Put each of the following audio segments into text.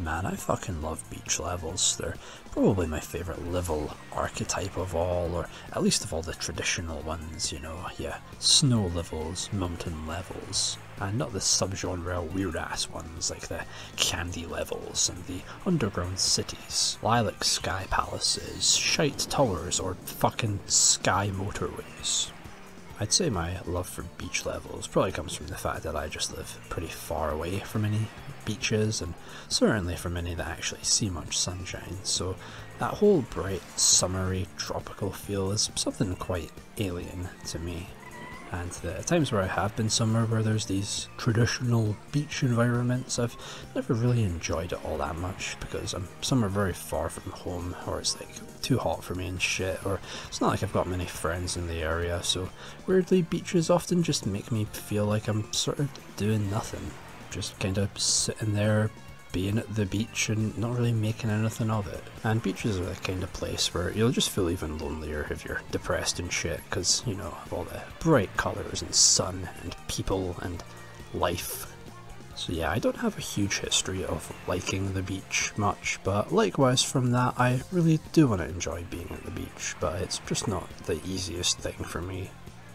Man, I fucking love beach levels. They're probably my favourite level archetype of all, or at least of all the traditional ones, you know. Yeah, snow levels, mountain levels, and not the subgenre weird ass ones like the candy levels and the underground cities, lilac sky palaces, shite towers, or fucking sky motorways. I'd say my love for beach levels probably comes from the fact that I just live pretty far away from any beaches, and certainly from any that actually see much sunshine, so that whole bright, summery, tropical feel is something quite alien to me. And the times where I have been somewhere where there's these traditional beach environments, I've never really enjoyed it all that much, because I'm somewhere very far from home, or it's like too hot for me and shit, or it's not like I've got many friends in the area, so weirdly beaches often just make me feel like I'm sort of doing nothing, just kind of sitting there being at the beach and not really making anything of it. And beaches are the kind of place where you'll just feel even lonelier if you're depressed and shit, because, you know, of all the bright colours and sun and people and life. So yeah, I don't have a huge history of liking the beach much, but likewise from that, I really do want to enjoy being at the beach, but it's just not the easiest thing for me.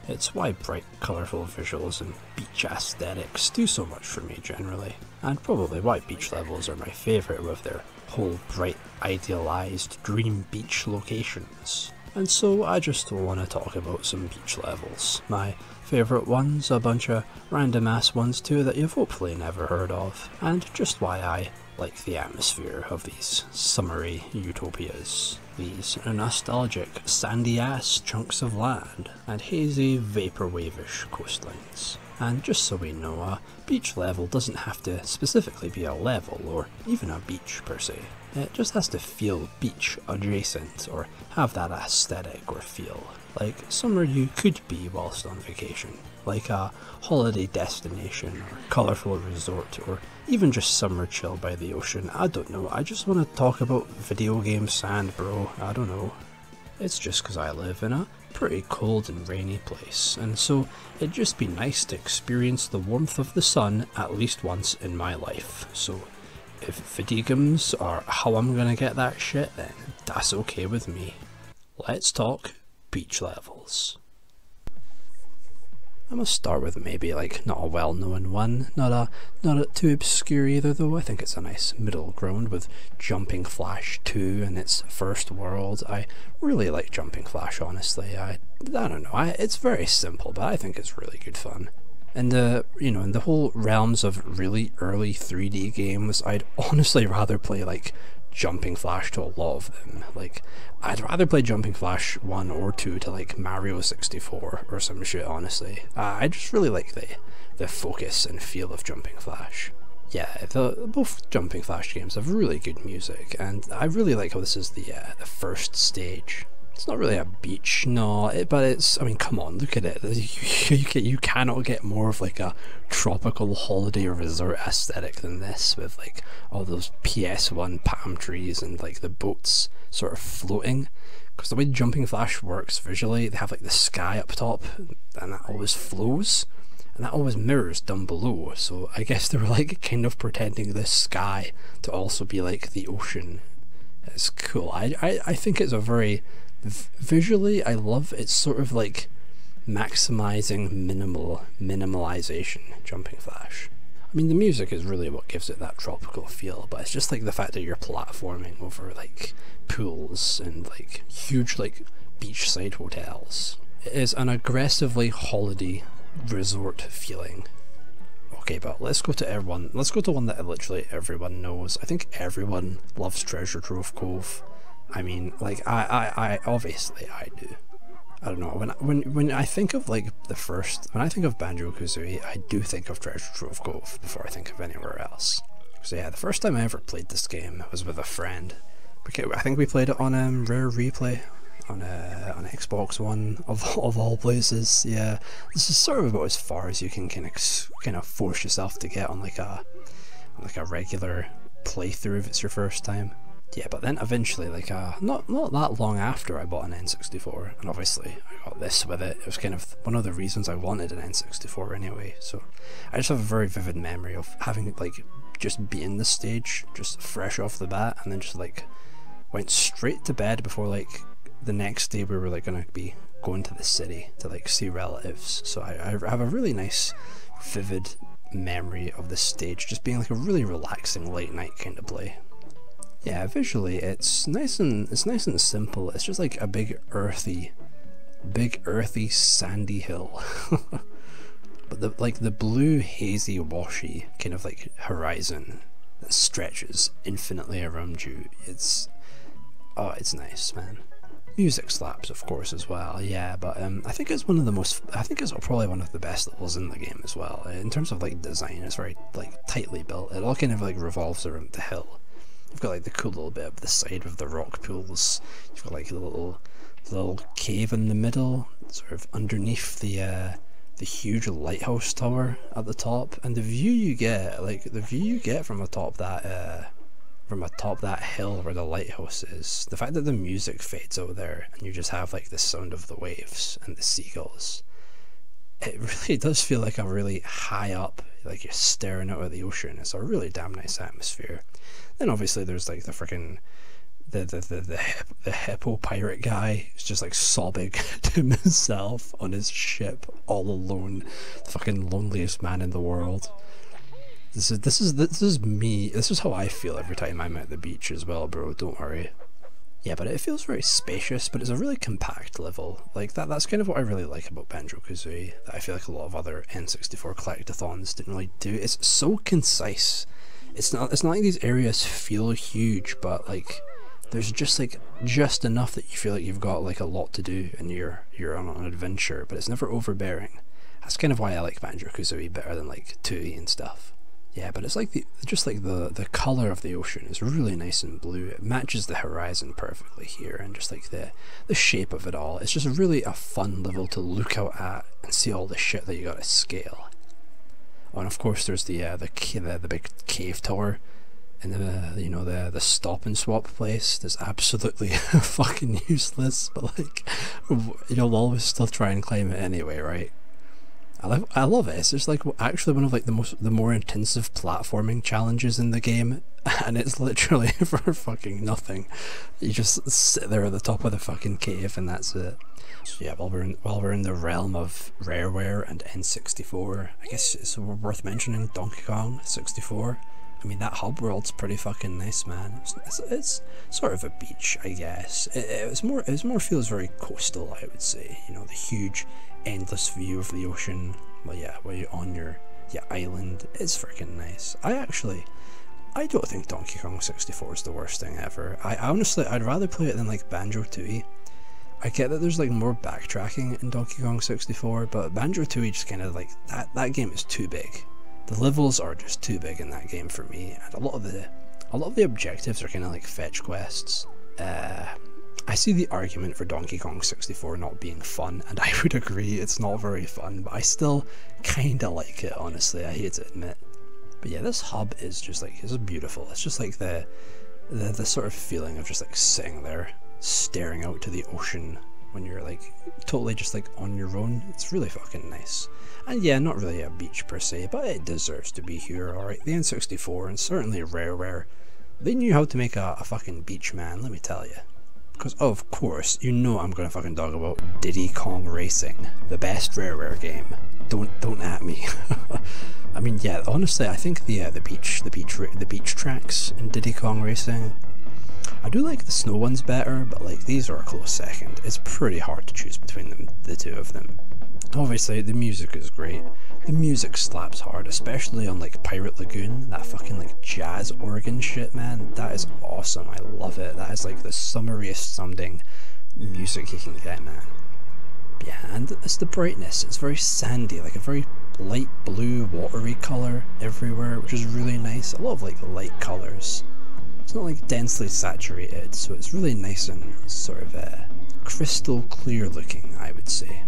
It's why bright, colourful visuals and beach aesthetics do so much for me generally, and probably why beach levels are my favourite with their whole bright, idealised dream beach locations. And so I just want to talk about some beach levels. My favourite ones, a bunch of random ass ones too that you've hopefully never heard of, and just why I like the atmosphere of these summery utopias. These nostalgic, sandy-ass chunks of land, and hazy, vaporwave-ish coastlines. And just so we know, a beach level doesn't have to specifically be a level, or even a beach per se. It just has to feel beach adjacent, or have that aesthetic or feel. Like somewhere you could be whilst on vacation. Like a holiday destination, or colourful resort, or even just summer chill by the ocean. I don't know, I just want to talk about video game sand, bro. I don't know. It's just because I live in a pretty cold and rainy place, and so it'd just be nice to experience the warmth of the sun at least once in my life. So if video games are how I'm gonna get that shit, then that's okay with me. Let's talk beach levels. I must start with maybe like not a well-known one, not too obscure either though. I think it's a nice middle ground with Jumping Flash 2 in its first world. I really like Jumping Flash, honestly. I don't know, it's very simple, but I think it's really good fun. And you know, in the whole realms of really early 3D games, I'd honestly rather play like Jumping Flash to a lot of them. Like, I'd rather play Jumping Flash 1 or 2 to like Mario 64 or some shit, honestly. I just really like the focus and feel of Jumping Flash. Yeah, both Jumping Flash games have really good music, and I really like how this is the first stage. It's not really a beach, no, but it's, I mean, come on, look at it. You cannot get more of like a tropical holiday or resort aesthetic than this, with like all those PS1 palm trees and like the boats sort of floating. Because the way Jumping Flash works visually, they have like the sky up top, and that always flows, and that always mirrors down below, so I guess they were like kind of pretending this sky to also be like the ocean. It's cool. I think it's a very... visually, I love it's sort of like maximizing minimalization, Jumping Flash. I mean, the music is really what gives it that tropical feel, but it's just like the fact that you're platforming over like pools and like huge like beachside hotels. It is an aggressively holiday resort feeling. Okay, but let's go to one that literally everyone knows. I think everyone loves Treasure Trove Cove. I mean, like, I obviously I do. I don't know, when I think of like when I think of Banjo-Kazooie, I do think of Treasure Trove Cove before I think of anywhere else. So yeah, the first time I ever played this game was with a friend. I think we played it on Rare Replay on Xbox One of all places. Yeah, this is sort of about as far as you can kind of force yourself to get on like a regular playthrough if it's your first time. Yeah, but then eventually, like, not that long after I bought an N64, and obviously I got this with it. It was kind of one of the reasons I wanted an N64 anyway, so I just have a very vivid memory of having, like, just beaten the stage just fresh off the bat, and then just like went straight to bed before like the next day we were like gonna be going to the city to like see relatives. So I have a really nice vivid memory of the stage just being like a really relaxing late night kind of play. Yeah, visually it's nice and simple. It's just like a big earthy sandy hill. But the blue hazy washy kind of like horizon that stretches infinitely around you, it's nice, man. Music slaps, of course, as well. Yeah, but I think it's probably one of the best levels in the game as well. In terms of like design, it's very like tightly built. It all kind of like revolves around the hill. You've got like the cool little bit of the side of the rock pools. You've got like a little cave in the middle, sort of underneath the huge lighthouse tower at the top, and the view you get from atop that hill where the lighthouse is, the fact that the music fades out there and you just have like the sound of the waves and the seagulls, it really does feel like a really high up, like you're staring out at the ocean. It's a really damn nice atmosphere. Then obviously there's like the freaking the hippo pirate guy who's just like sobbing to himself on his ship all alone, the fucking loneliest man in the world. This is me. This is how I feel every time I'm at the beach as well, bro. Don't worry. Yeah, but it feels very spacious, but it's a really compact level. Like that's kind of what I really like about Banjo-Kazooie, that I feel like a lot of other N64 collectathons didn't really do. It's so concise. It's not like these areas feel huge, but like there's just enough that you feel like you've got like a lot to do and you're on an adventure, but it's never overbearing. That's kind of why I like Banjo-Kazooie better than like 2E and stuff. Yeah, but it's like the colour of the ocean is really nice and blue. It matches the horizon perfectly here, and just like the shape of it all. It's just really a fun level to look out at and see all the shit that you gotta scale. Oh, and of course there's the big cave tower and the stop and swap place. That's absolutely fucking useless, but like you'll always still try and climb it anyway, right? I love it. It's just like actually one of like the more intensive platforming challenges in the game, and it's literally for fucking nothing. You just sit there at the top of the fucking cave and that's it. So yeah, while we're in the realm of Rareware and N64, I guess it's worth mentioning Donkey Kong 64. I mean, that hub world's pretty fucking nice, man. It's sort of a beach, I guess. It more feels very coastal, I would say. You know, the huge, endless view of the ocean. Well, yeah, where you're on your island. It's freaking nice. I don't think Donkey Kong 64 is the worst thing ever. I'd rather play it than like Banjo-Tooie. I get that there's like more backtracking in Donkey Kong 64, but Banjo-Tooie just kind of like that game is too big. The levels are just too big in that game for me, and a lot of the objectives are kind of like fetch quests. I see the argument for Donkey Kong 64 not being fun, and I would agree it's not very fun, but I still kinda like it, honestly. I hate to admit. But yeah, this hub is just like, it's beautiful. It's just like the sort of feeling of just like sitting there staring out to the ocean when you're like totally just like on your own. It's really fucking nice. And yeah, not really a beach per se, but it deserves to be here, alright. The N64 and certainly Rareware, they knew how to make a fucking beach, man, let me tell you. Because of course, you know I'm gonna fucking talk about Diddy Kong Racing, the best Rareware game. Don't at me. I mean, yeah, honestly, I think the beach tracks in Diddy Kong Racing, I do like the snow ones better, but like these are a close second. It's pretty hard to choose between the two of them. Obviously, the music is great. The music slaps hard, especially on like Pirate Lagoon, that fucking like jazz organ shit, man. That is awesome. I love it. That is like the summariest sounding music you can get, man. But yeah, and it's the brightness. It's very sandy, like a very light blue, watery colour everywhere, which is really nice. A lot of like light colours. It's not like densely saturated, so it's really nice and sort of crystal clear looking, I would say.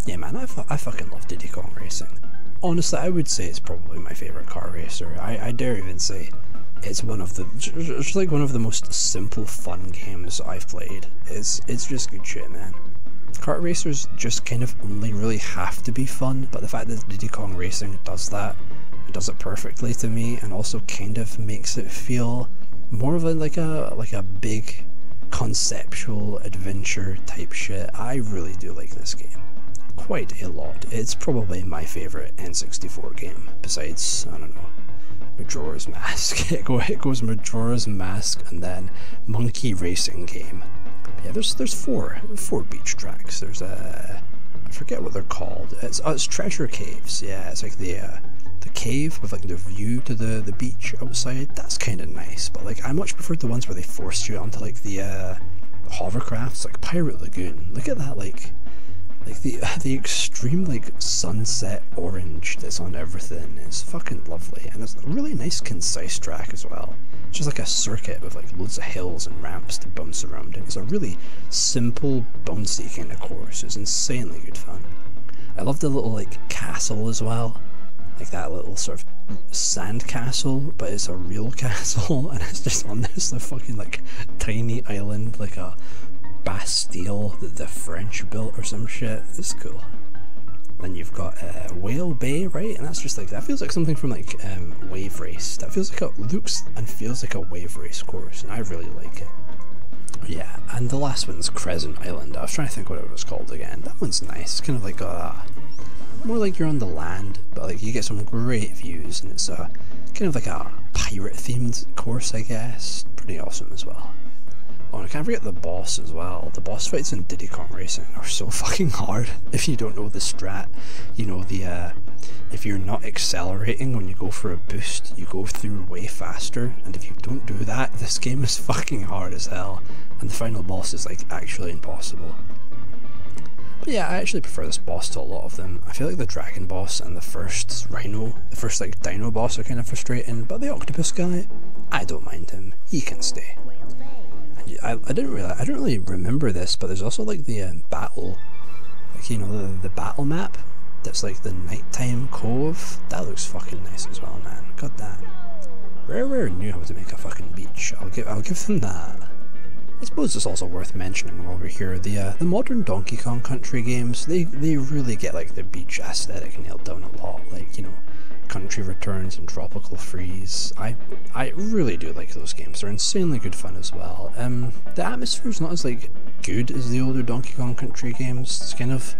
Yeah, man, I fucking love Diddy Kong Racing. Honestly, I would say it's probably my favourite car racer. I dare even say it's just like one of the most simple, fun games I've played. It's just good shit, man. Kart racers just kind of only really have to be fun, but the fact that Diddy Kong Racing does that It does it perfectly to me, and also kind of makes it feel more of like a big conceptual adventure type shit. I really do like this game quite a lot. It's probably my favourite N64 game, besides, I don't know, Majora's Mask. It goes Majora's Mask and then Monkey Racing Game. But yeah, there's four beach tracks. There's I forget what they're called. It's treasure caves. Yeah, it's like the cave with like the view to the beach outside. That's kind of nice, but like I much prefer the ones where they force you onto like the hovercrafts, like Pirate Lagoon. Look at that, like the extreme like sunset orange that's on everything is fucking lovely, and it's a really nice concise track as well. It's just like a circuit with like loads of hills and ramps to bounce around in. It's a really simple, bouncy kind of course. It's insanely good fun. I love the little like castle as well, like that little sort of sand castle, but it's a real castle, and it's just on this fucking like tiny island, like a Bastille that the French built or some shit. It's cool. Then you've got Whale Bay, right? And that's just like, that feels like something from like Wave Race. That feels like looks and feels like a Wave Race course, and I really like it. Yeah, and the last one's Crescent Island. I was trying to think what it was called again. That one's nice. It's kind of like more like you're on the land, but like you get some great views, and it's a kind of like a pirate themed course, I guess. Pretty awesome as well. Oh, and I can't forget the boss as well. The boss fights in Diddy Kong Racing are so fucking hard if you don't know the strat. You know, if you're not accelerating when you go for a boost, you go through way faster, and if you don't do that, this game is fucking hard as hell, and the final boss is like actually impossible. But yeah, I actually prefer this boss to a lot of them. I feel like the dragon boss and the first like dino boss are kind of frustrating, but the octopus guy, I don't mind him. He can stay. I don't really remember this, but there's also like the battle, like, you know, the battle map that's like the nighttime cove. That looks fucking nice as well, man. God damn. Rare knew how to make a fucking beach. I'll give them that. I suppose it's also worth mentioning while we're here, the modern Donkey Kong Country games, they really get like the beach aesthetic nailed down a lot. Like, you know, Country Returns and Tropical Freeze. I really do like those games. They're insanely good fun as well. The atmosphere's not as like good as the older Donkey Kong Country games. It's kind of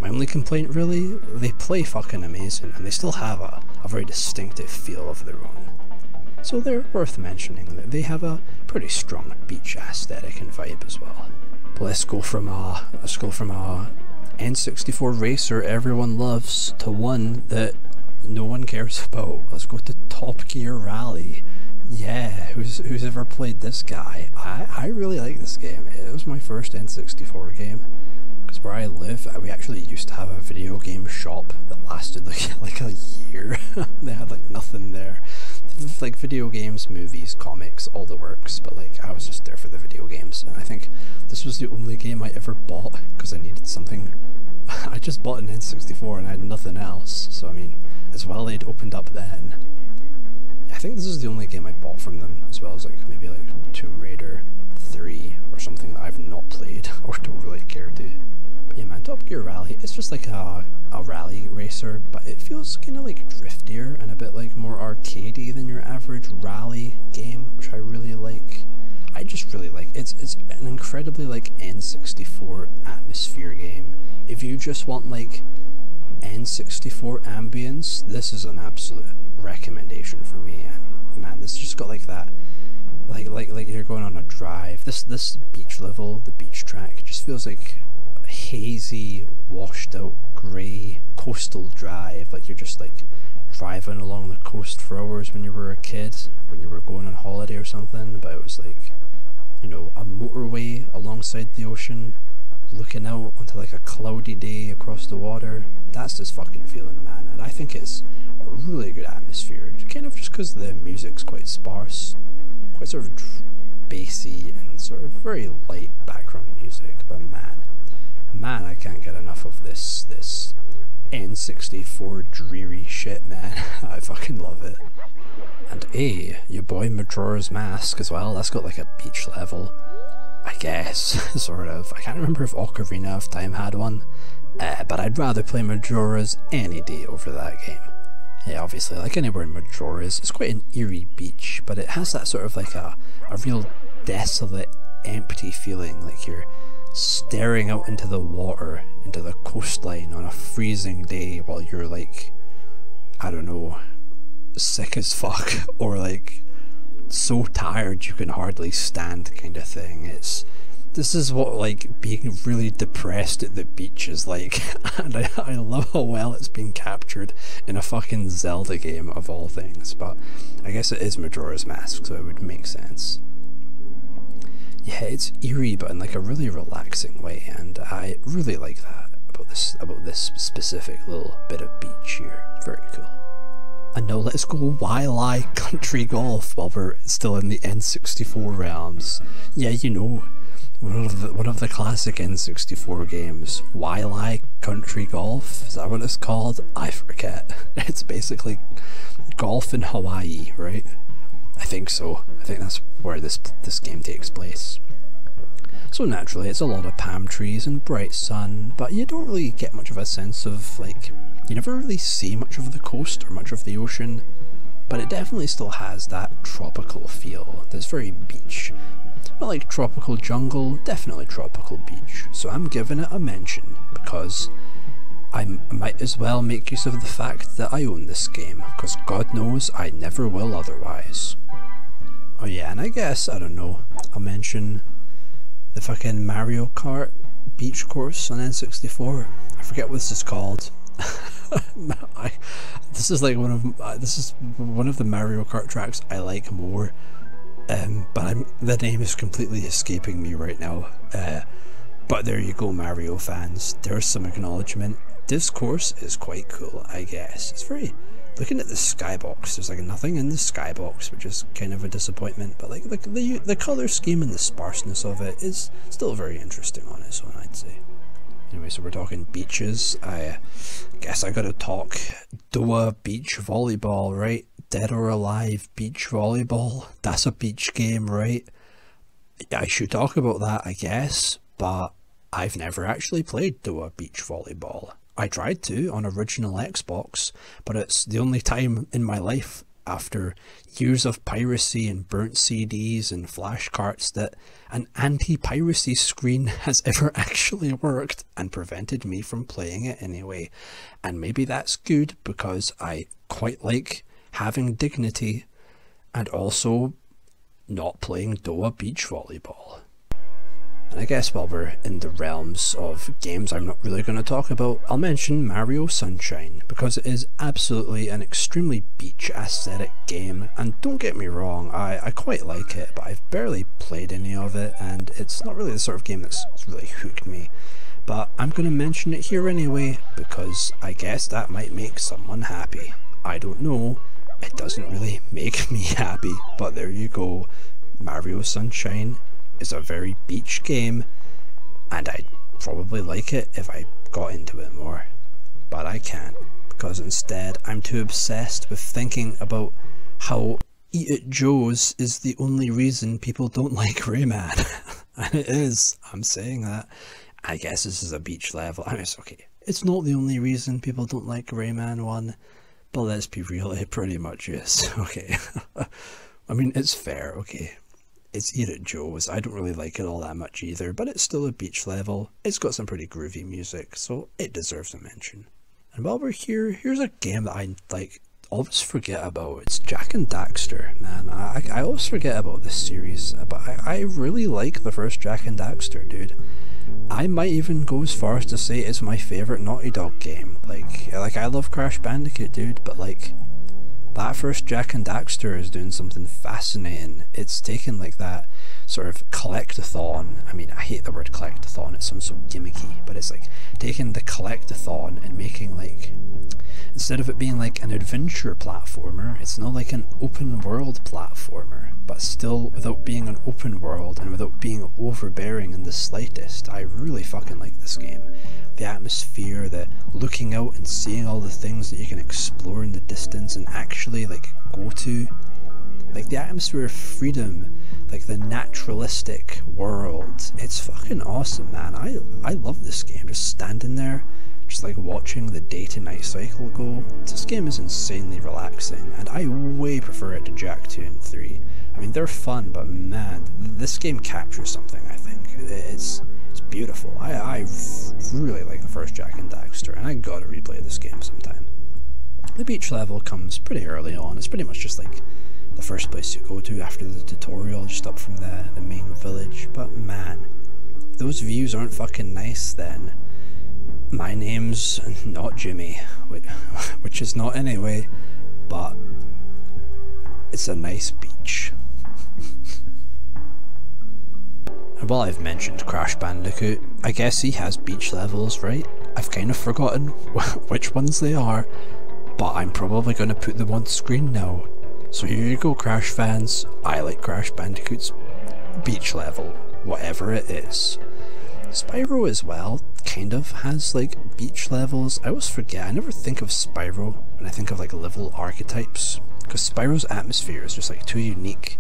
my only complaint, really. They play fucking amazing, and they still have a very distinctive feel of their own. So they're worth mentioning. They have a pretty strong beach aesthetic and vibe as well. But let's go from a N64 racer everyone loves to one that no one cares about. Let's go to Top Gear Rally. Yeah, who's ever played this guy? I really like this game. It was my first N64 game, because where I live, we actually used to have a video game shop that lasted like a year. They had like nothing there. Like video games, movies, comics, all the works, but like I was just there for the video games, and I think this was the only game I ever bought because I needed something. I just bought an N64 and I had nothing else, so I mean, as well they'd opened up then. I think this is the only game I bought from them, as well as like maybe like Tomb Raider 3 or something that I've not played or don't really care to. But yeah, man, Top Gear Rally, it's just like a rally racer, but it feels kind of like driftier and a bit like more arcadey than your average rally game, which I really like. I just really like it's an incredibly like N64 atmosphere game. If you just want like N64 ambience, this is an absolute recommendation for me. And man, this just got like that, like you're going on a drive. This beach level, the beach track, just feels like a hazy, washed out, grey coastal drive. Like you're just like driving along the coast for hours when you were a kid, when you were going on holiday or something. But it was like, you know, a motorway alongside the ocean, looking out onto like a cloudy day across the water. That's this fucking feeling, man, and I think it's a really good atmosphere, kind of just because the music's quite sparse, quite sort of bassy and sort of very light background music. But man, I can't get enough of this N64 dreary shit, man. I fucking love it. And your boy Majora's Mask as well, that's got like a beach level, I guess, sort of. I can't remember if Ocarina of Time had one, but I'd rather play Majora's any day over that game. Yeah, obviously, like anywhere in Majora's, it's quite an eerie beach, but it has that sort of like a real desolate, empty feeling, like you're staring out into the water, into the coastline on a freezing day while you're like, I don't know, sick as fuck, or like so tired you can hardly stand kind of thing. This is what like being really depressed at the beach is like, and I love how well it's been captured in a fucking Zelda game of all things, but I guess it is Majora's Mask, so it would make sense. Yeah, it's eerie but in like a really relaxing way, and I really like that about this specific little bit of beach here. Very cool. And now let's go Wily Country Golf while we're still in the N64 realms. Yeah, you know, one of the classic N64 games, Wily Country Golf. Is that what it's called? I forget. It's basically golf in Hawaii, right? I think so. I think that's where this game takes place. So naturally, it's a lot of palm trees and bright sun, but you don't really get much of a sense of, like, you never really see much of the coast or much of the ocean, but it definitely still has that tropical feel that's very beach. Not like tropical jungle, definitely tropical beach. So I'm giving it a mention because I might as well make use of the fact that I own this game, because God knows I never will otherwise. Oh yeah, and I guess, I don't know, I'll mention the fucking Mario Kart beach course on N64. I forget what this is called. This is one of the Mario Kart tracks I like more. But the name is completely escaping me right now. But there you go, Mario fans. There's some acknowledgement. This course is quite cool, I guess. It's very... Looking at the skybox, there's like nothing in the skybox, which is kind of a disappointment. But like the colour scheme and the sparseness of it is still very interesting on its own, I'd say. Anyway, so we're talking beaches. I guess I gotta talk Doha beach volleyball, right? Dead or Alive beach volleyball. That's a beach game, right? I should talk about that, I guess, but I've never actually played Doha beach volleyball. I tried to on original Xbox, but it's the only time in my life after years of piracy and burnt CDs and flash carts that an anti-piracy screen has ever actually worked and prevented me from playing it anyway. And maybe that's good because I quite like having dignity and also not playing Doha beach volleyball. And I guess while we're in the realms of games I'm not really going to talk about, I'll mention Mario Sunshine, because it is absolutely an extremely beach aesthetic game, and don't get me wrong, I quite like it, but I've barely played any of it, and it's not really the sort of game that's really hooked me. But I'm going to mention it here anyway, because I guess that might make someone happy. I don't know, it doesn't really make me happy, but there you go. Mario Sunshine is a very beach game, and I'd probably like it if I got into it more. But I can't, because instead I'm too obsessed with thinking about how Eat It Joe's is the only reason people don't like Rayman. And it is, I'm saying that. I guess this is a beach level. I mean, it's okay. It's not the only reason people don't like Rayman 1, but let's be real, it pretty much is. Okay. I mean, it's fair, okay. It's Eat It Joe's. I don't really like it all that much either, but it's still a beach level. It's got some pretty groovy music, so it deserves a mention. And while we're here, here's a game that I like always forget about. It's Jak and Daxter, man. I always forget about this series, but I really like the first Jak and Daxter, dude. I might even go as far as to say it's my favourite Naughty Dog game. Like I love Crash Bandicoot, dude, but like that first Jak and Daxter is doing something fascinating. It's taken like that sort of collectathon. I mean, I hate the word collectathon, it sounds so gimmicky, but it's like taking the collectathon and making like, instead of it being like an adventure platformer, it's not like an open world platformer, but still without being an open world and without being overbearing in the slightest. I really fucking like this game. The atmosphere, the looking out and seeing all the things that you can explore in the distance and actually like go to. Like the atmosphere of freedom, like the naturalistic world. It's fucking awesome, man. I love this game. Just standing there, just like watching the day to night cycle go. This game is insanely relaxing, and I way prefer it to Jak 2 and 3. I mean, they're fun, but man, this game captures something, I think. It's beautiful. I really like the first Jak and Daxter, and I gotta replay this game sometime. The beach level comes pretty early on. It's pretty much just like the first place you go to after the tutorial, just up from the main village. But man, if those views aren't fucking nice, then my name's not Jimmy, which is not anyway, but it's a nice beach. And while I've mentioned Crash Bandicoot, I guess he has beach levels, right? I've kind of forgotten which ones they are, but I'm probably going to put them on screen now. So here you go, Crash fans. I like Crash Bandicoot's beach level, whatever it is. Spyro as well kind of has like beach levels. I always forget, I never think of Spyro when I think of like level archetypes, because Spyro's atmosphere is just like too unique.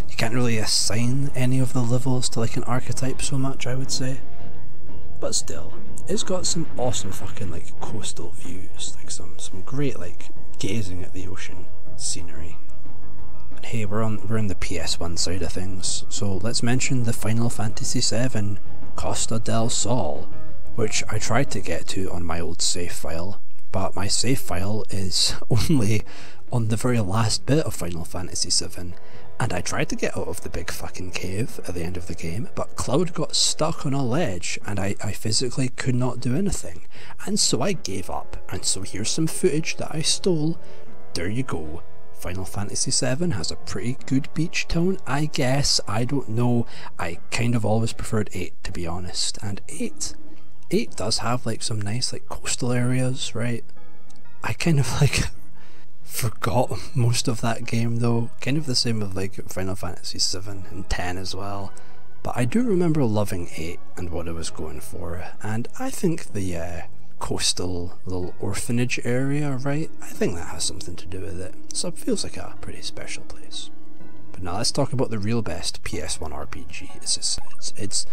You can't really assign any of the levels to like an archetype so much, I would say. But still, it's got some awesome fucking like coastal views, like some great like gazing at the ocean scenery. But hey, we're in the PS1 side of things, so let's mention the Final Fantasy VII Costa del Sol, which I tried to get to on my old save file, but my save file is only on the very last bit of Final Fantasy VII, and I tried to get out of the big fucking cave at the end of the game, but Cloud got stuck on a ledge and I physically could not do anything, and so I gave up. And so here's some footage that I stole. There you go. Final Fantasy VII has a pretty good beach tone, I guess. I don't know. I kind of always preferred 8, to be honest, and 8 does have like some nice like coastal areas, right? I kind of like forgot most of that game though, kind of the same with like Final Fantasy VII and 10 as well, but I do remember loving 8 and what it was going for, and I think the coastal little orphanage area, right, I think that has something to do with it, so it feels like a pretty special place. But now let's talk about the real best PS1 RPG. It's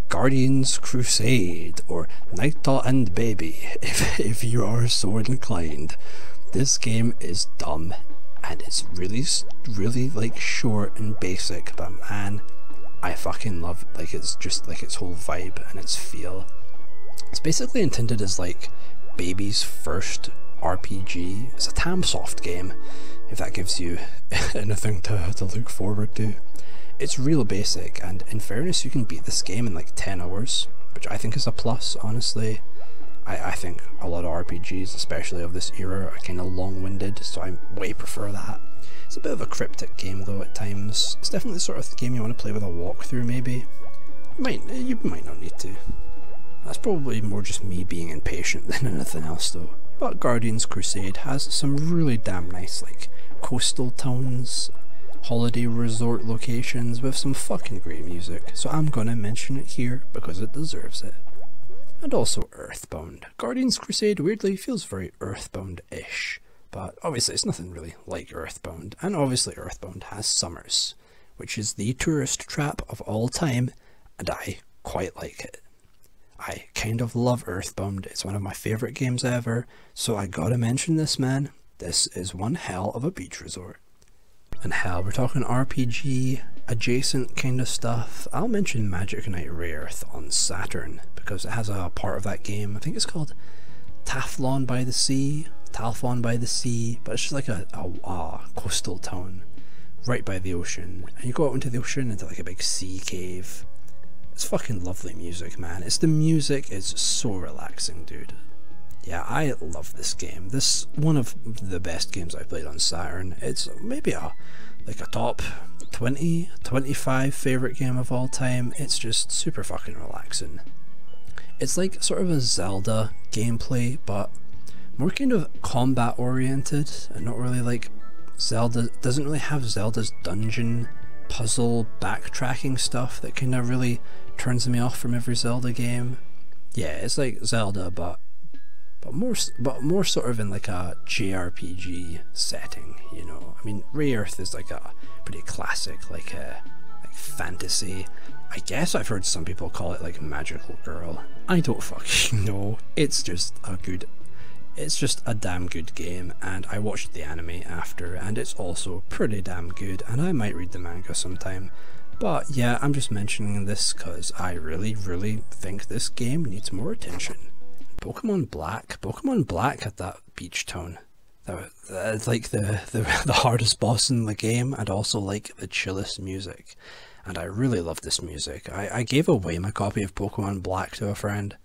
Guardians Crusade, or Nighta and Baby, if you are so inclined. This game is dumb, and it's really like short and basic, but man, I fucking love it. Like, it's just like its whole vibe and its feel. It's basically intended as like Baby's first RPG. It's a Tamsoft game, if that gives you anything to look forward to. It's real basic, and in fairness, you can beat this game in like 10 hours, which I think is a plus, honestly. I think a lot of RPGs, especially of this era, are kind of long-winded, so I way prefer that. It's a bit of a cryptic game though at times. It's definitely the sort of game you want to play with a walkthrough maybe. You might not need to. That's probably more just me being impatient than anything else though. But Guardians Crusade has some really damn nice like coastal towns, holiday resort locations with some fucking great music, so I'm gonna mention it here because it deserves it. And also Earthbound. Guardians Crusade weirdly feels very Earthbound-ish, but obviously it's nothing really like Earthbound, and obviously Earthbound has summers, which is the tourist trap of all time, and I quite like it. I kind of love Earthbound, it's one of my favourite games ever, so I gotta mention this, man. This is one hell of a beach resort. And hell, we're talking RPG adjacent kind of stuff. I'll mention Magic Knight Rayearth on Saturn, because it has a part of that game, I think it's called Talfon by the Sea, but it's just like a coastal town right by the ocean, and you go out into the ocean into like a big sea cave. It's fucking lovely music, man. It's the music, it's so relaxing, dude. Yeah, I love this game. This one of the best games I've played on Saturn. It's maybe a top 20, 25 favourite game of all time. It's just super fucking relaxing. It's like sort of a Zelda gameplay, but more kind of combat oriented, and not really like Zelda. Doesn't really have Zelda's dungeon puzzle backtracking stuff that kind of really turns me off from every Zelda game. Yeah, it's like Zelda, but more sort of in like a JRPG setting, you know. I mean, Rayearth is like a pretty classic like fantasy. I guess I've heard some people call it like magical girl. I don't fucking know. It's just a damn good game, and I watched the anime after, and it's also pretty damn good, and I might read the manga sometime. But yeah, I'm just mentioning this because I really think this game needs more attention. Pokemon Black had that beach tone. It's like the hardest boss in the game, and also like the chillest music. And I really love this music. I gave away my copy of Pokemon Black to a friend.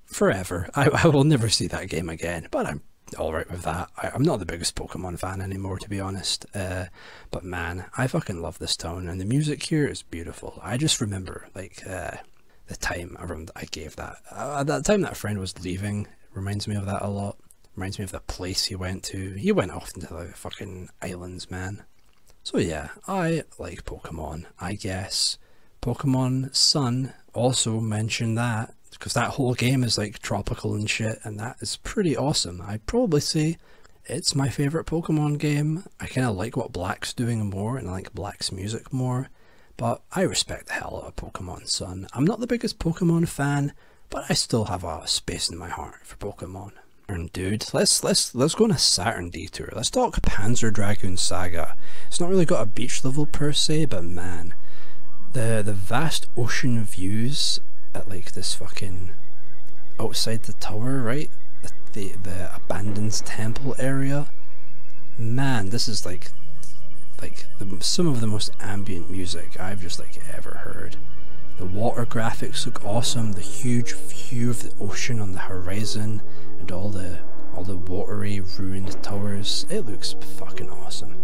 Forever. I will never see that game again, but I'm alright with that. I'm not the biggest Pokemon fan anymore, to be honest. But man, I fucking love this tone, and the music here is beautiful. I just remember, like, the time around I gave that. At that time that friend was leaving, reminds me of that a lot. Reminds me of the place he went to. He went off into the fucking islands, man. So yeah, I like Pokemon, I guess. Pokemon Sun, also mention that, because that whole game is like tropical and shit, and that is pretty awesome. I'd probably say it's my favourite Pokemon game. I kind of like what Black's doing more, and I like Black's music more, but I respect the hell out of Pokemon Sun. I'm not the biggest Pokemon fan, but I still have a space in my heart for Pokemon. And dude, let's go on a Saturn detour. Let's talk Panzer Dragoon Saga. It's not really got a beach level per se, but man, the vast ocean views at like this fucking outside the tower, right? The abandoned temple area. Man, this is like some of the most ambient music I've just like ever heard. The water graphics look awesome. The huge view of the ocean on the horizon and all the watery ruined towers. It looks fucking awesome.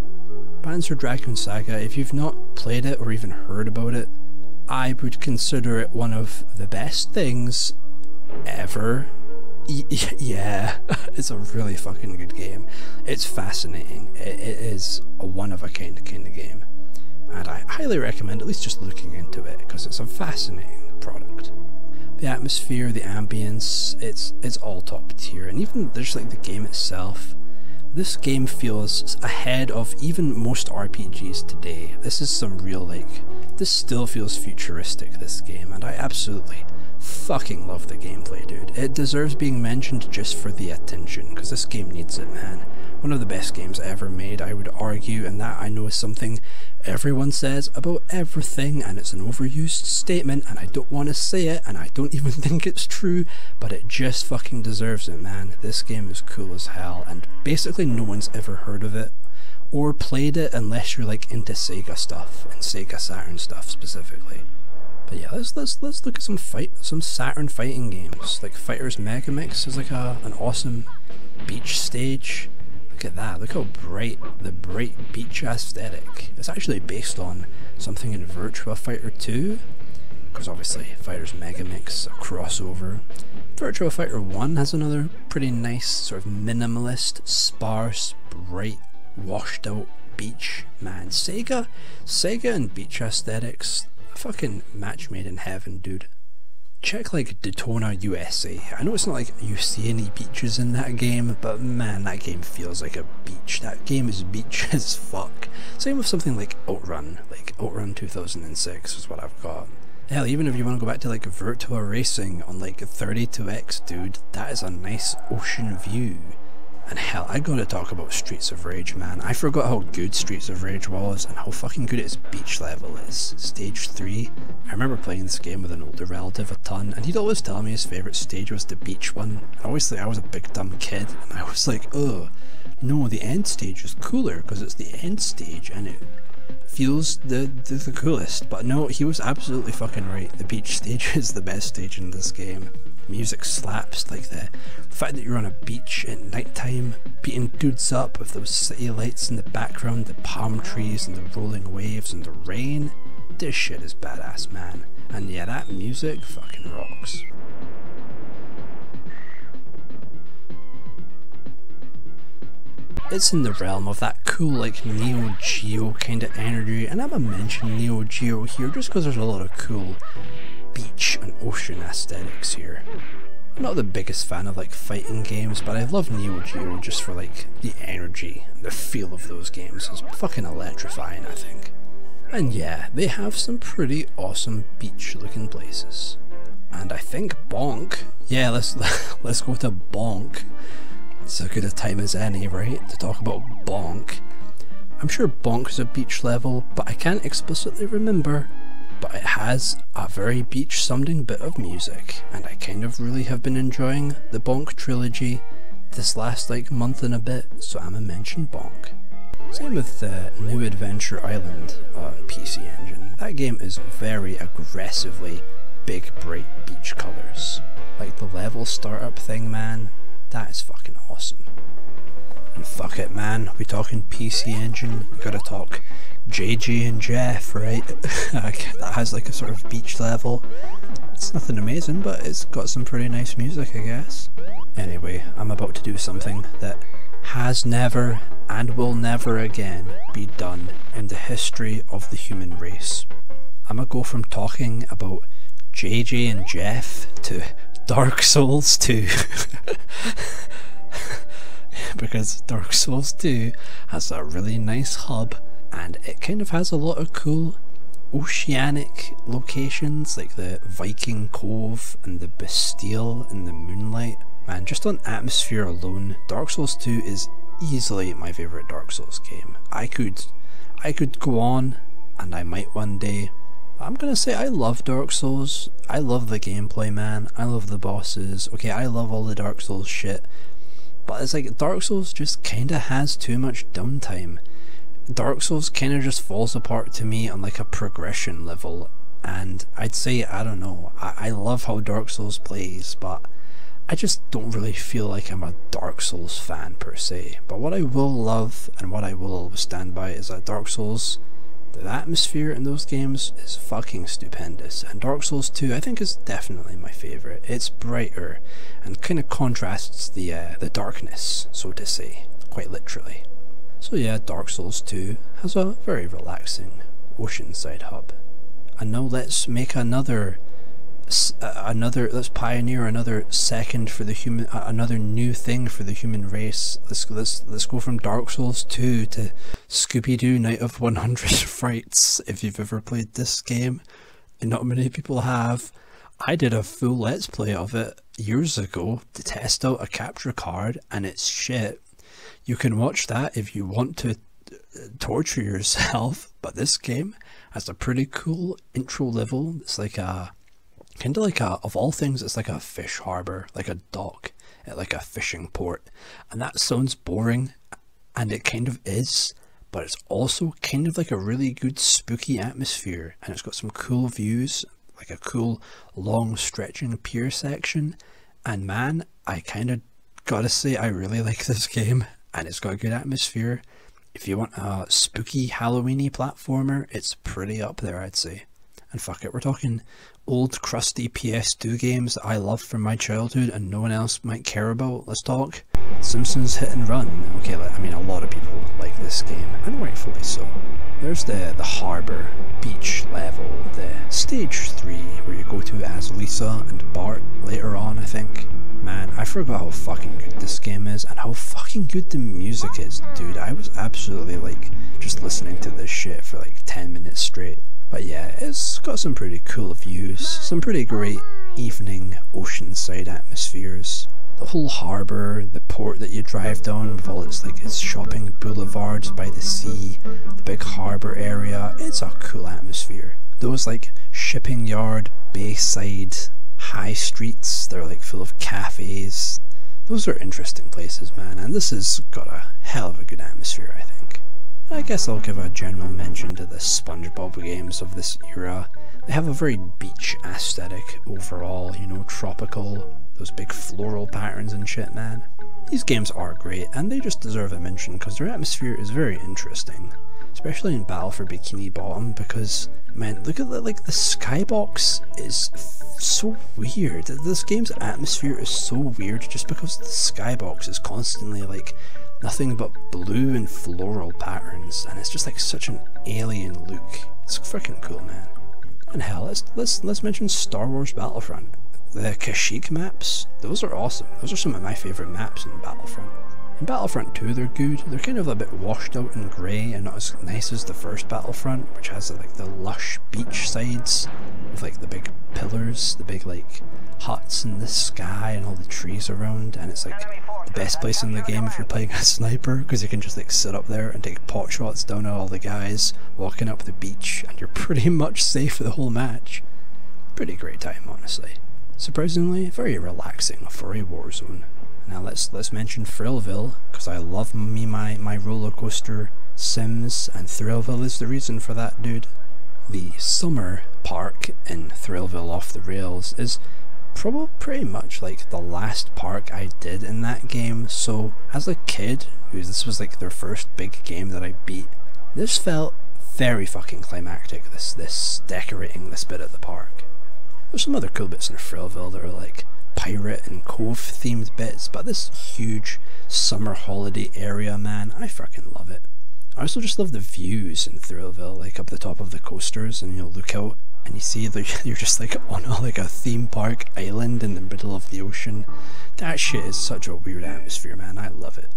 Panzer Dragoon Saga, if you've not played it or even heard about it, I would consider it one of the best things ever. Yeah, it's a really fucking good game. It's fascinating. It is a one-of-a-kind kind of game. And I highly recommend at least just looking into it, because it's a fascinating product. The atmosphere, the ambience, it's all top tier, and even there's like the game itself. This game feels ahead of even most RPGs today. This is some real this still feels futuristic, this game, and I absolutely fucking love the gameplay, dude. It deserves being mentioned just for the attention, because this game needs it, man. One of the best games ever made, I would argue, and that I know is something everyone says about everything, and it's an overused statement, and I don't want to say it, and I don't even think it's true, but it just fucking deserves it, man. This game is cool as hell, and basically no one's ever heard of it or played it unless you're like into Sega stuff, and Sega Saturn stuff specifically. But yeah, let's look at some Saturn fighting games. Like Fighters Megamix is like an awesome beach stage. Look at that, look how bright, the bright beach aesthetic. It's actually based on something in Virtua Fighter 2, because obviously Fighters Megamix, a crossover. Virtua Fighter 1 has another pretty nice, sort of minimalist, sparse, bright, washed out beach. Man, Sega and beach aesthetics, fucking match made in heaven, dude. Check like Daytona USA. I know it's not like you see any beaches in that game, but man, that game feels like a beach. That game is beach as fuck. Same with something like Outrun 2006 is what I've got. Hell, even if you want to go back to like Virtua Racing on like 32X, dude, that is a nice ocean view. And hell, I gotta talk about Streets of Rage, man. I forgot how good Streets of Rage was and how fucking good its beach level is. Stage 3. I remember playing this game with an older relative a ton, and he'd always tell me his favourite stage was the beach one. And obviously I was a big dumb kid, and I was like, oh, no, the end stage is cooler because it's the end stage and it feels the coolest. But no, he was absolutely fucking right. The beach stage is the best stage in this game. Music slaps, like the fact that you're on a beach at night time, beating dudes up with those city lights in the background, the palm trees and the rolling waves and the rain. This shit is badass, man. And yeah, that music fucking rocks. It's in the realm of that cool like Neo Geo kind of energy, and I'm gonna mention Neo Geo here just because there's a lot of cool beach and ocean aesthetics here. I'm not the biggest fan of like fighting games, but I love Neo Geo just for like the energy and the feel of those games. It's fucking electrifying, I think. And yeah, they have some pretty awesome beach looking places. And I think Bonk, yeah, let's go to Bonk. It's as good a time as any, right, to talk about Bonk. I'm sure Bonk is a beach level, but I can't explicitly remember. But it has a very beach sounding bit of music, and I kind of really have been enjoying the Bonk trilogy this last like month and a bit, so I'ma mention Bonk. Same with New Adventure Island on PC Engine. That game is very aggressively big bright beach colours. Like the level startup thing, man, that is fucking awesome. And fuck it, man, we talking PC Engine, you gotta talk JJ and Jeff, right? That has like a sort of beach level. It's nothing amazing, but it's got some pretty nice music, I guess. Anyway, I'm about to do something that has never and will never again be done in the history of the human race. I'm gonna go from talking about JJ and Jeff to Dark Souls 2. Because Dark Souls 2 has a really nice hub, and it kind of has a lot of cool oceanic locations like the Viking Cove and the Bastille in the moonlight. Man, just on atmosphere alone, Dark Souls 2 is easily my favourite Dark Souls game. I could go on, and I might one day. I'm gonna say I love Dark Souls. I love the gameplay, man. I love the bosses. Okay, I love all the Dark Souls shit. But it's like Dark Souls just kinda has too much downtime. Dark Souls kinda just falls apart to me on like a progression level. And I'd say, I don't know, I love how Dark Souls plays, but I just don't really feel like I'm a Dark Souls fan per se. But what I will love and what I will always stand by is that Dark Souls, the atmosphere in those games is fucking stupendous, and Dark Souls 2 I think is definitely my favourite. It's brighter and kind of contrasts the darkness, so to say, quite literally. So yeah, Dark Souls 2 has a very relaxing oceanside hub. And now let's make let's pioneer another second for the human, another new thing for the human race. Let's go from Dark Souls 2 to Scooby-Doo Night of 100 Frights. If you've ever played this game, and not many people have, I did a full let's play of it years ago to test out a capture card, and it's shit. You can watch that if you want to torture yourself, but this game has a pretty cool intro level. It's like a kind of like of all things, it's like a fish harbour, like a dock at like a fishing port, and that sounds boring, and it kind of is, but it's also kind of like a really good spooky atmosphere, and it's got some cool views, like a cool long stretching pier section, and man, I kind of gotta say I really like this game, and it's got a good atmosphere. If you want a spooky Halloweeny platformer, it's pretty up there, I'd say. And fuck it, we're talking old crusty PS2 games that I loved from my childhood and no one else might care about. Let's talk Simpsons Hit and Run. Okay, I mean, a lot of people like this game, and rightfully so. There's the harbour beach level, the stage 3 where you go to as Lisa and Bart later on, I think. Man, I forgot how fucking good this game is and how fucking good the music is, dude. I was absolutely like just listening to this shit for like 10 minutes straight. But yeah, it's got some pretty cool views, some pretty great evening oceanside atmospheres. The whole harbour, the port that you drive down with all its like its shopping boulevards by the sea, the big harbour area, it's a cool atmosphere. Those like shipping yard, bayside, high streets, they're like full of cafes. Those are interesting places, man, and this has got a hell of a good atmosphere, I think. I guess I'll give a general mention to the SpongeBob games of this era. They have a very beach aesthetic overall, you know, tropical, those big floral patterns and shit, man. These games are great, and they just deserve a mention because their atmosphere is very interesting. Especially in Battle for Bikini Bottom, because, man, look at the skybox is so weird. This game's atmosphere is so weird just because the skybox is constantly like nothing but blue and floral patterns, and it's just like such an alien look. It's freaking cool, man. And hell, let's mention Star Wars Battlefront. The Kashyyyk maps, those are awesome. Those are some of my favourite maps in Battlefront. In Battlefront 2 they're good, they're kind of a bit washed out and grey and not as nice as the first Battlefront, which has like the lush beach sides with like the big pillars, the big like huts in the sky and all the trees around, and it's like the best place in the game if you're playing a sniper, because you can just like sit up there and take pot shots down at all the guys walking up the beach and you're pretty much safe for the whole match. Pretty great time, honestly. Surprisingly, very relaxing for a war zone. Now let's mention Thrillville, because I love my roller coaster sims, and Thrillville is the reason for that, dude. The summer park in Thrillville Off the Rails is probably pretty much like the last park I did in that game, so as a kid, this was like their first big game that I beat, this felt very fucking climactic, this decorating this bit of the park. There's some other cool bits in Thrillville that are like pirate and cove themed bits, but this huge summer holiday area, man, I fucking love it. I also just love the views in Thrillville, like up the top of the coasters, and you'll look out and you see that you're just like on a theme park island in the middle of the ocean. That shit is such a weird atmosphere, man, I love it.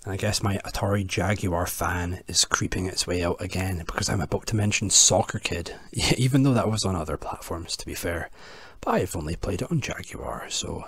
And I guess my Atari Jaguar fan is creeping its way out again, because I'm about to mention Soccer Kid, even though that was on other platforms, to be fair. But I've only played it on Jaguar, so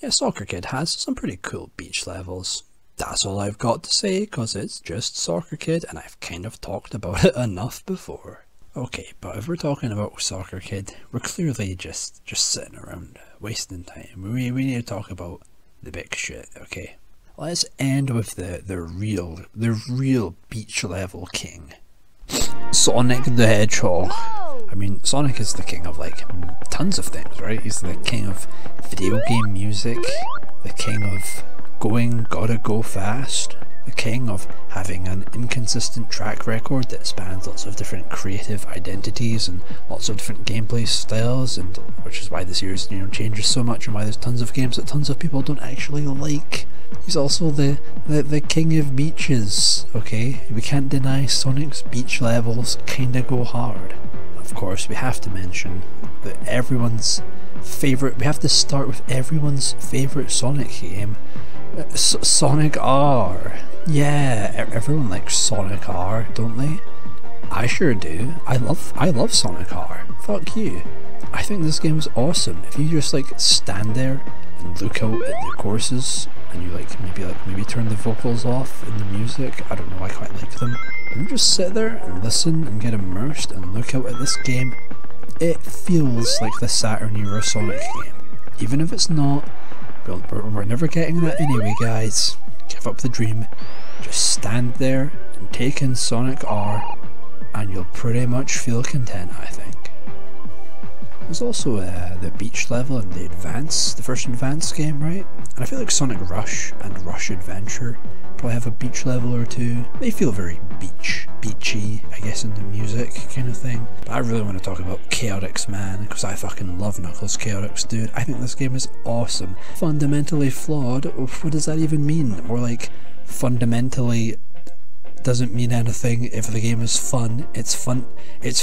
yeah, Soccer Kid has some pretty cool beach levels. That's all I've got to say, because it's just Soccer Kid, and I've kind of talked about it enough before. Okay, but if we're talking about Soccer Kid, we're clearly just sitting around, wasting time. We need to talk about the big shit, okay? Let's end with the real beach level king. Sonic the Hedgehog. I mean, Sonic is the king of like tons of things, right? He's the king of video game music, the king of gotta go fast, the king of having an inconsistent track record that spans lots of different creative identities and lots of different gameplay styles, and which is why the series changes so much and why there's tons of games that tons of people don't actually like. He's also the king of beaches, okay? We can't deny Sonic's beach levels kinda go hard. Of course, we have to mention that we have to start with everyone's favourite Sonic game, Sonic R. Yeah, everyone likes Sonic R, don't they? I sure do. I love Sonic R. Fuck you. I think this game is awesome. If you just like stand there and look out at the courses, and you maybe turn the vocals off in the music, I don't know, I quite like them. And you just sit there and listen and get immersed and look out at this game, it feels like the Saturn era Sonic game. Even if it's not, we're never getting that anyway, guys. Give up the dream. Just stand there and take in Sonic R, and you'll pretty much feel content, I think. There's also the beach level in the first Advance game, right? And I feel like Sonic Rush and Rush Adventure probably have a beach level or two. They feel very beachy, I guess, in the music kind of thing. But I really want to talk about Chaotix, man, because I fucking love Knuckles Chaotix, dude. I think this game is awesome. Fundamentally flawed? What does that even mean? More like fundamentally doesn't mean anything. If the game is fun, it's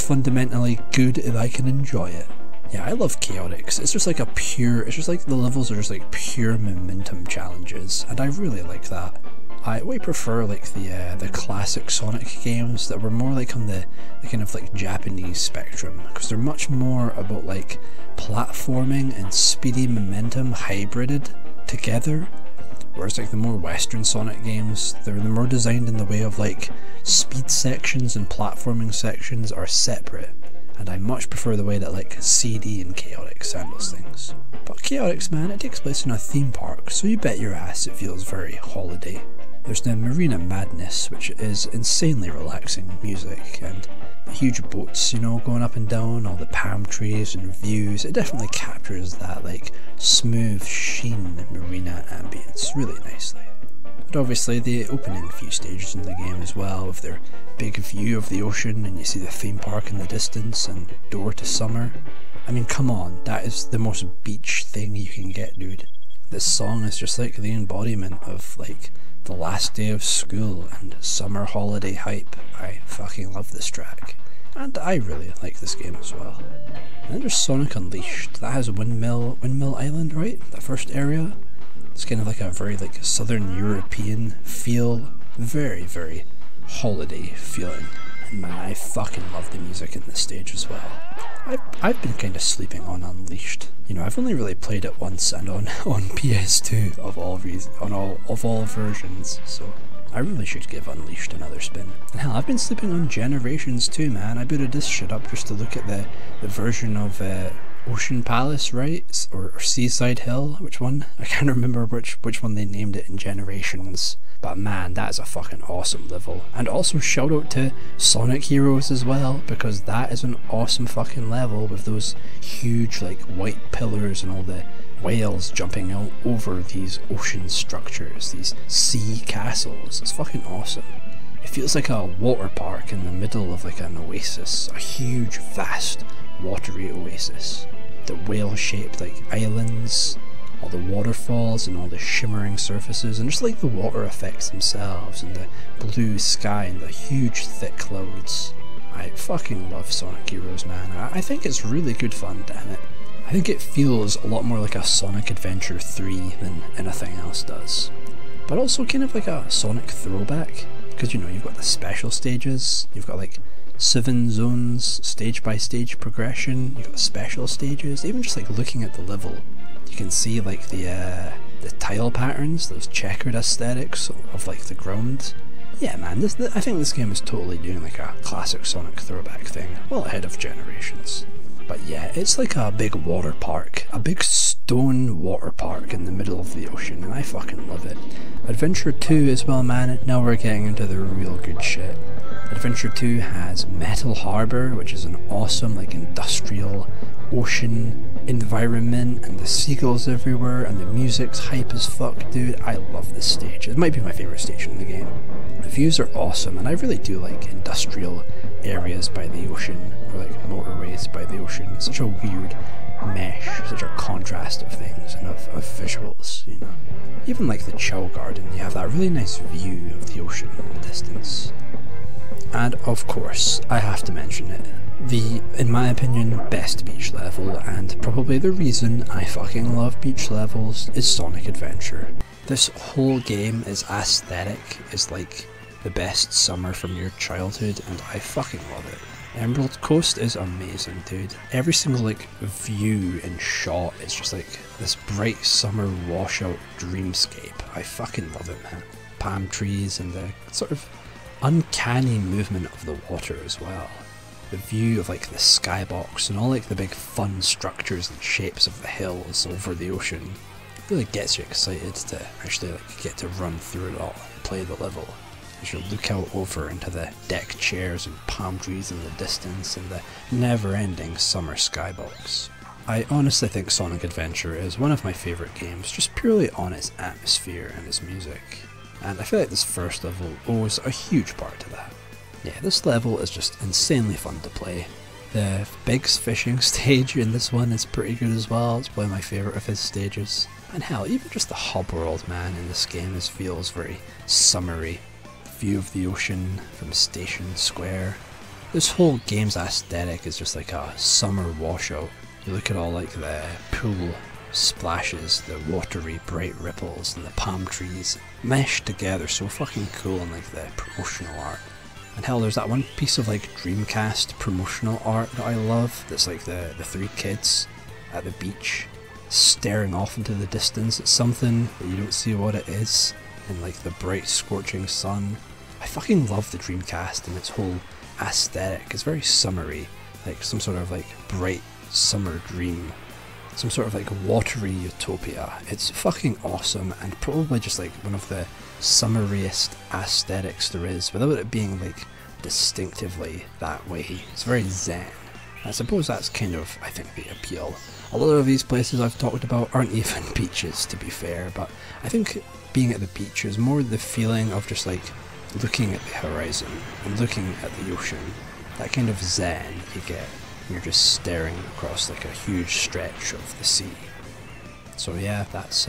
fundamentally good if I can enjoy it. Yeah, I love Chaotix. It's just like the levels are just like pure momentum challenges, and I really like that. I way prefer like the classic Sonic games that were more like on the kind of like Japanese spectrum, because they're much more about like platforming and speedy momentum hybrided together. Whereas like the more Western Sonic games, they're more designed in the way of like speed sections and platforming sections are separate. And I much prefer the way that like CD and Chaotix handles things. But Chaotix, man, it takes place in a theme park, so you bet your ass it feels very holiday. There's the Marina Madness, which is insanely relaxing music, and the huge boats, going up and down, all the palm trees and views. It definitely captures that like smooth sheen marina ambience really nicely. But obviously the opening few stages in the game as well, with their big view of the ocean and you see the theme park in the distance and Door to Summer. I mean, come on, that is the most beach thing you can get, dude. This song is just like the embodiment of like the last day of school and summer holiday hype. I fucking love this track. And I really like this game as well. And then there's Sonic Unleashed. That has Windmill Island, right? The first area. It's kind of like a very like Southern European feel, very, very holiday feeling. And man, I fucking love the music in this stage as well. I've been kind of sleeping on Unleashed. You know, I've only really played it once and on PS2 of all versions, so I really should give Unleashed another spin. And hell, I've been sleeping on Generations too, man. I booted this shit up just to look at the version of Ocean Palace, right? Or Seaside Hill, which one? I can't remember which one they named it in Generations. But man, that is a fucking awesome level. And also shout out to Sonic Heroes as well, because that is an awesome fucking level with those huge like white pillars and all the whales jumping out over these ocean structures, these sea castles. It's fucking awesome. It feels like a water park in the middle of like an oasis, a huge vast watery oasis. The whale-shaped like islands, all the waterfalls and all the shimmering surfaces, and just like the water effects themselves, and the blue sky and the huge thick clouds. I fucking love Sonic Heroes, man. I think it's really good fun, damn it. I think it feels a lot more like a Sonic Adventure 3 than anything else does. But also kind of like a Sonic throwback, because you know, you've got the special stages, you've got like 7 zones, stage by stage progression, you've got special stages. Even just like looking at the level, you can see like the tile patterns, those checkered aesthetics of like the ground. Yeah man, I think this game is totally doing like a classic Sonic throwback thing, well ahead of Generations. But yeah, it's like a big water park, a big stone water park in the middle of the ocean, and I fucking love it. Adventure 2 as well, man, now we're getting into the real good shit. Adventure 2 has Metal Harbour, which is an awesome like industrial ocean environment, and the seagulls everywhere, and the music's hype as fuck, dude. I love this stage. It might be my favourite stage in the game. The views are awesome, and I really do like industrial areas by the ocean, or like motorways by the ocean. It's such a weird mesh, such a contrast of things and of visuals, you know. Even like the Chow Garden, you have that really nice view of the ocean in the distance. And of course, I have to mention it, the, in my opinion, best beach level, and probably the reason I fucking love beach levels, is Sonic Adventure. This whole game is aesthetic, is like the best summer from your childhood, and I fucking love it. Emerald Coast is amazing, dude. Every single like view and shot is just like this bright summer washout dreamscape. I fucking love it, man. Palm trees and the sort of uncanny movement of the water as well. The view of like the skybox and all like the big fun structures and shapes of the hills over the ocean really gets you excited to actually like get to run through it all and play the level. As you look out over into the deck chairs and palm trees in the distance and the never-ending summer skybox. I honestly think Sonic Adventure is one of my favourite games, just purely on its atmosphere and its music. And I feel like this first level owes a huge part to that. Yeah, this level is just insanely fun to play. The Big's fishing stage in this one is pretty good as well. It's probably my favourite of his stages. And hell, even just the hub world, man, in this game feels very summery. View of the ocean from Station Square. This whole game's aesthetic is just like a summer washout. You look at all like the pool splashes, the watery bright ripples, and the palm trees meshed together so fucking cool in like the promotional art. And hell, there's that one piece of like Dreamcast promotional art that I love, that's like the 3 kids at the beach staring off into the distance at something that you don't see what it is in like the bright scorching sun. I fucking love the Dreamcast and its whole aesthetic. It's very summery, like some sort of like bright summer dream, some sort of like watery utopia. It's fucking awesome, and probably just like one of the summariest aesthetics there is, without it being like distinctively that way. It's very zen. I suppose that's kind of, I think, the appeal. A lot of these places I've talked about aren't even beaches, to be fair, but I think being at the beach is more the feeling of just like looking at the horizon and looking at the ocean. That kind of zen you get when you're just staring across like a huge stretch of the sea. So yeah, that's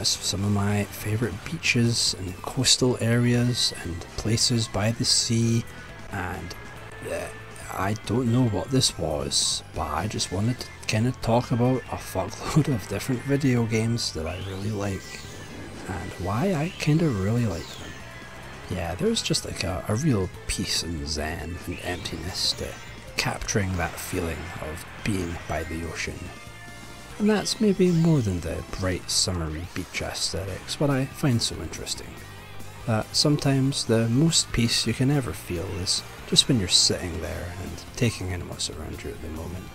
some of my favourite beaches and coastal areas and places by the sea, and I don't know what this was, but I just wanted to kind of talk about a fuckload of different video games that I really like, and why I kind of really like them. Yeah, there's just like a real peace and zen and emptiness to capturing that feeling of being by the ocean. And that's maybe more than the bright summery beach aesthetics what I find so interesting. That sometimes the most peace you can ever feel is just when you're sitting there and taking in what's around you at the moment.